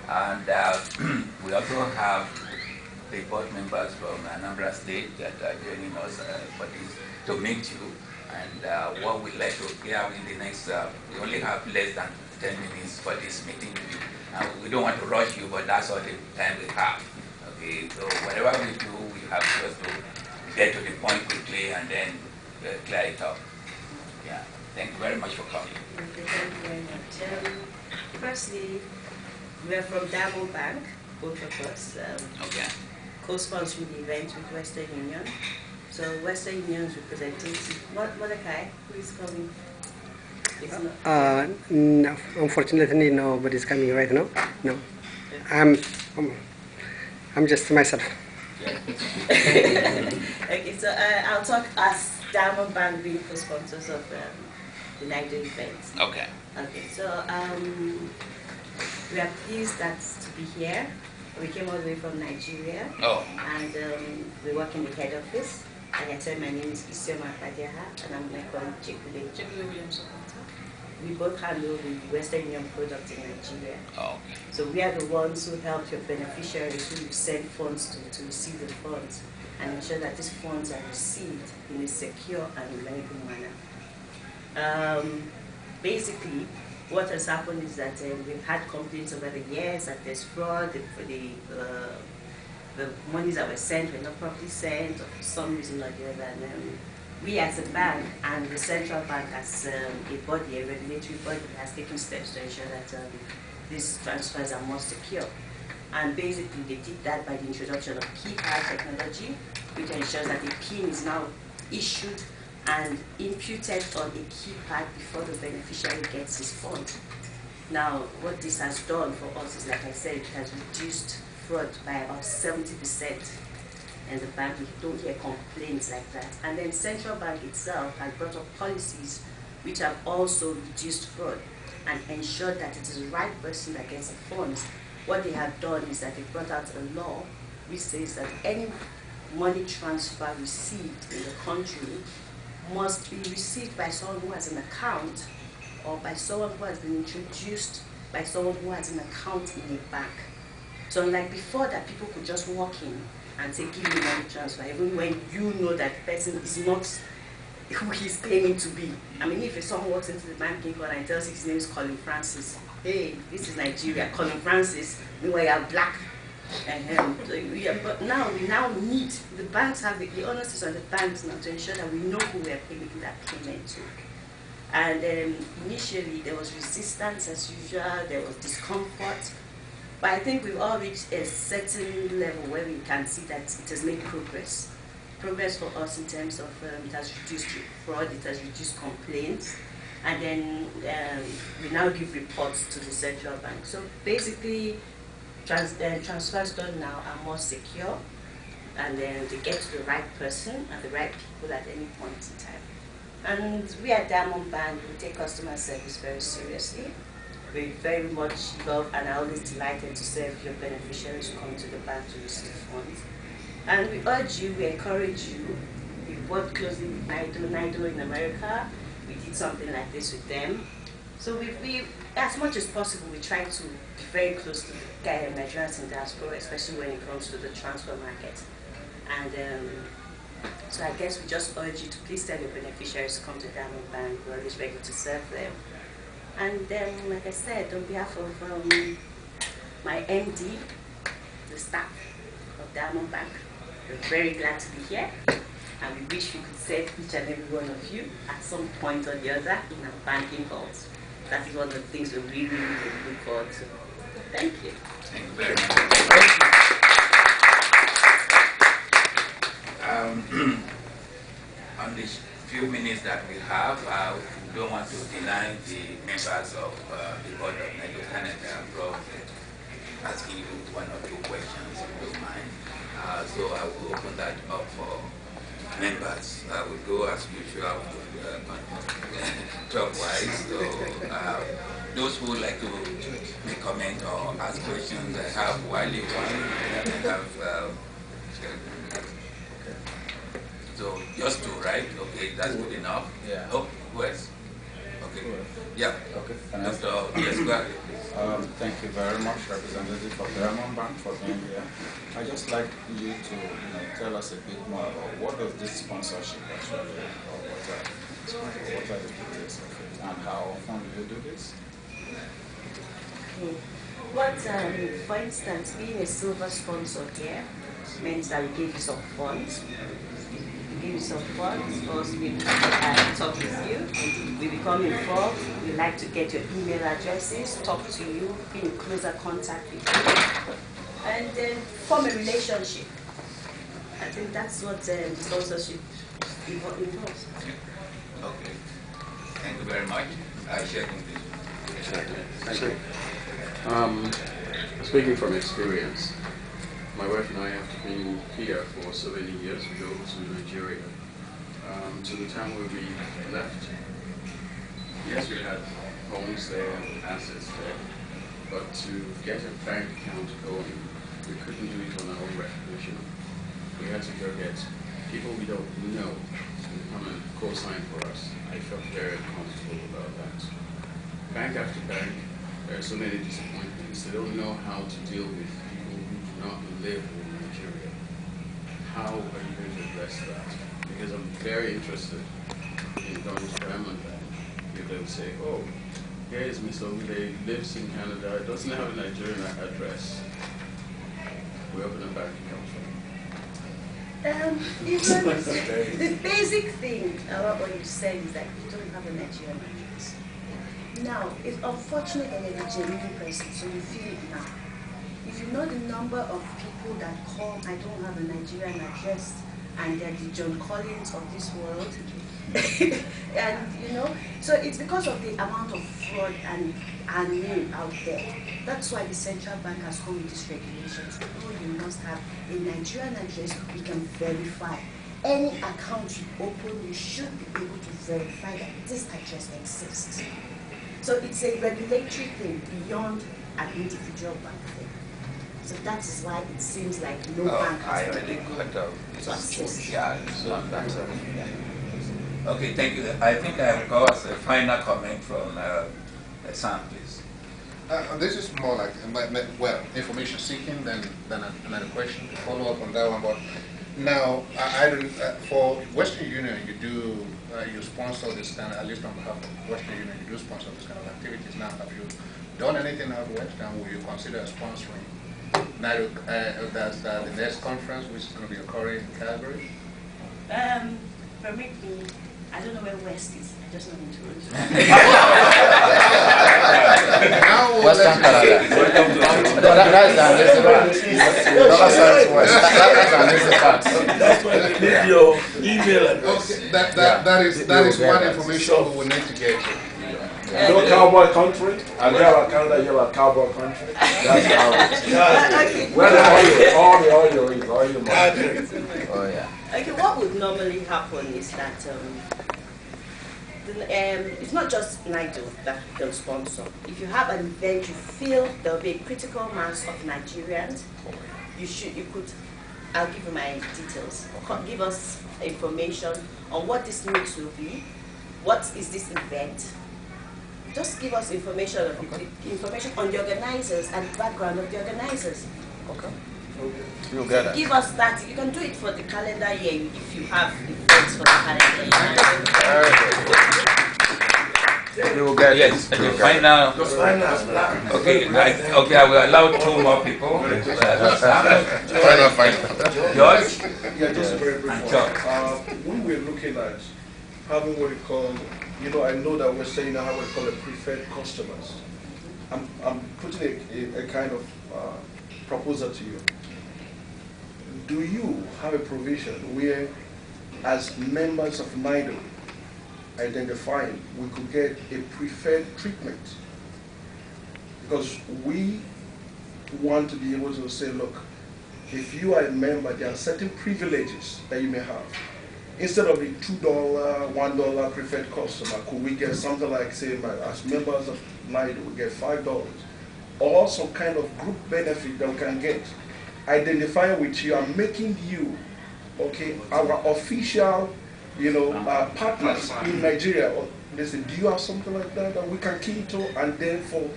And we also have the board members from Anambra State that are joining us for this to meet you. And what we'd like to hear in the next, we only have less than 10 minutes for this meeting. We don't want to rush you, but that's all the time we have. Okay, so whatever we do, we have just to get to the point quickly and then clear it up. Yeah, thank you very much for coming. Okay, thank you very much. Firstly, we're from Diamond Bank, both of us. Okay. Co-sponsoring the event with Western Union. So Western Union's representative, Mordecai, who is coming? No, unfortunately, nobody's coming right now. No, I'm just myself. Okay, so I'll talk as Diamond Bank being co-sponsors of the NIDO event. Okay. Okay, so we are pleased to be here. We came all the way from Nigeria. Oh. And we work in the head office. Like I said, my name is Isioma Fadiaha, and I'm my colleague Jekule Williams. We both handle the Western Union product in Nigeria. Oh, okay. So we are the ones who help your beneficiaries who you send funds to receive the funds and ensure that these funds are received in a secure and reliable manner. Basically, what has happened is that we've had complaints over the years that there's fraud, the monies that were sent were not properly sent, or for some reason or the other. And we as a bank and the central bank as a body, a regulatory body, has taken steps to ensure that these transfers are more secure. And basically they did that by the introduction of keypad technology, which ensures that the PIN is now issued and imputed on a keypad before the beneficiary gets his fund. Now, what this has done for us is, like I said, it has reduced fraud by about 70%. And the bank, we don't hear complaints like that. And then central bank itself has brought up policies which have also reduced fraud and ensured that it is the right person that gets the funds. What they have done is that they brought out a law which says that any money transfer received in the country must be received by someone who has an account or by someone who has been introduced by someone who has an account in a bank. So unlike before that people could just walk in and say, give me money transfer, even when you know that the person is not who he's claiming to be. I mean, if someone walks into the banking hall and tells his name is Colin Francis, hey, this is Nigeria, Colin Francis, meanwhile you're black. But now we need, the banks have the onus is on the banks now to ensure that we know who we are making that payment to. And initially there was resistance as usual, there was discomfort, but I think we've all reached a certain level where we can see that it has made progress. Progress for us in terms of it has reduced fraud, it has reduced complaints, and then we now give reports to the central bank. So basically, transfers done now are more secure, and then they get to the right person and the right people at any point in time. And we at Diamond Bank, we take customer service very seriously. We very much love and are always delighted to serve your beneficiaries who come to the bank to receive funds. And we urge you, we encourage you. We worked closely with NIDO in America. We did something like this with them. So we as much as possible, we try to be very close to the Nigerians in diaspora, especially when it comes to the transfer market. And so I guess we just urge you to please tell your beneficiaries to come to Diamond Bank. We're always ready to serve them. And like I said, on behalf of my MD, the staff of Diamond Bank, we're very glad to be here. And we wish we could serve each and every one of you at some point or the other in our banking halls. That is one of the things we really, really look forward to. Thank you. Thank you very much. On the few minutes that we have, we don't want to deny the members of the board of NIDO Canada from asking you one or two questions, if you don't mind. So I will open that up for members. I will go as usual clockwise. So those who would like to comment or ask questions, I have Wiley one, I have so just two, right? Okay, that's good enough. Yeah. Oh, who else? Okay, go ahead. Yeah. Okay. Yes, go ahead. Thank you very much, Representative of Diamond Bank, for being here. I'd just like you to tell us a bit more about what does this sponsorship actually, or what are the details of it, and how often do you do this? Okay. What, for instance, being a silver sponsor here means that we give you some funds. We give you some funds, or we talk with you, we become involved, we like to get your email addresses, talk to you, be in closer contact with you, and then form a relationship. I think that's what sponsorship involves. Okay. Thank you very much. I share completely. Thank you. Speaking from experience, my wife and I have been here for so many years. We go to Nigeria. To the time where we left, yes, we had homes there, assets there, but to get a bank account going, we couldn't do it on our own recognition. We had to go get people we don't know to come and co-sign for us. I felt very uncomfortable about that. Bank after bank, there are so many disappointments. They don't know how to deal with people who do not live in Nigeria. How are you going to address that? Because I'm very interested in going to Diamond Bank. If they would say, oh, here is Miss Ogule, lives in Canada, doesn't have a Nigerian address. We open a bank account for him. The basic thing about what you said is that you don't have a Nigerian address. Now, it's unfortunate that you're a genuine person, so you feel it now. If you know the number of people that call, I don't have a Nigerian address, and they're the John Collins of this world, and so it's because of the amount of fraud and name out there. That's why the central bank has come with these regulations. Oh, you must have a Nigerian address we can verify. Any account you open, you should be able to verify that this address exists. So it's a regulatory thing beyond an individual bank thing. So that is why it seems like no bank has I really got to access. Yeah, it's not that. Okay, thank you. I think I will go as a final comment from Sam, please. This is more like, well, information seeking than another question to follow up on that one. But now, for Western Union, you do, you sponsor this kind of, at least on behalf of Western Union, you do sponsor this kind of activities. Now, have you done anything out west, and will you consider sponsoring NIDO, that's the next conference, which is going to be occurring in Calgary? Permit me, I don't know where West is. I just know in Toronto. Western Canada. That's why we need your email address. Okay, that is one information we will need to get you. You know cowboy country? And there are Canada, you have a cowboy country. That's how it is. Where the oil is, oil market. Oh, yeah. Okay, what would normally happen is that it's not just NIDO that can sponsor. If you have an event you feel there will be a critical mass of Nigerians, I'll give you my details. Give us information on what this meet will be, what is this event. Just give us information on the organizers and the background of the organizers. Okay. You'll get it. Give us that. You can do it for the calendar year if you have events for the calendar year. You will get Yes, it. the final. Okay, I will allow two more people. George? Yeah, just a very brief And one. Chuck. We were looking at having what we call, I know that we're saying now how we call it preferred customers. I'm putting a kind of proposal to you. Do you have a provision where, as members of NIDO, identifying, we could get a preferred treatment? Because we want to be able to say, look, if you are a member, there are certain privileges that you may have. Instead of the $2, $1 preferred customer, could we get something like, say, as members of NIDO, we get $5, or some kind of group benefit that we can get, identifying with you and making you, okay, our official, partners in Nigeria, Listen, do you have something like that that we can key to? And then for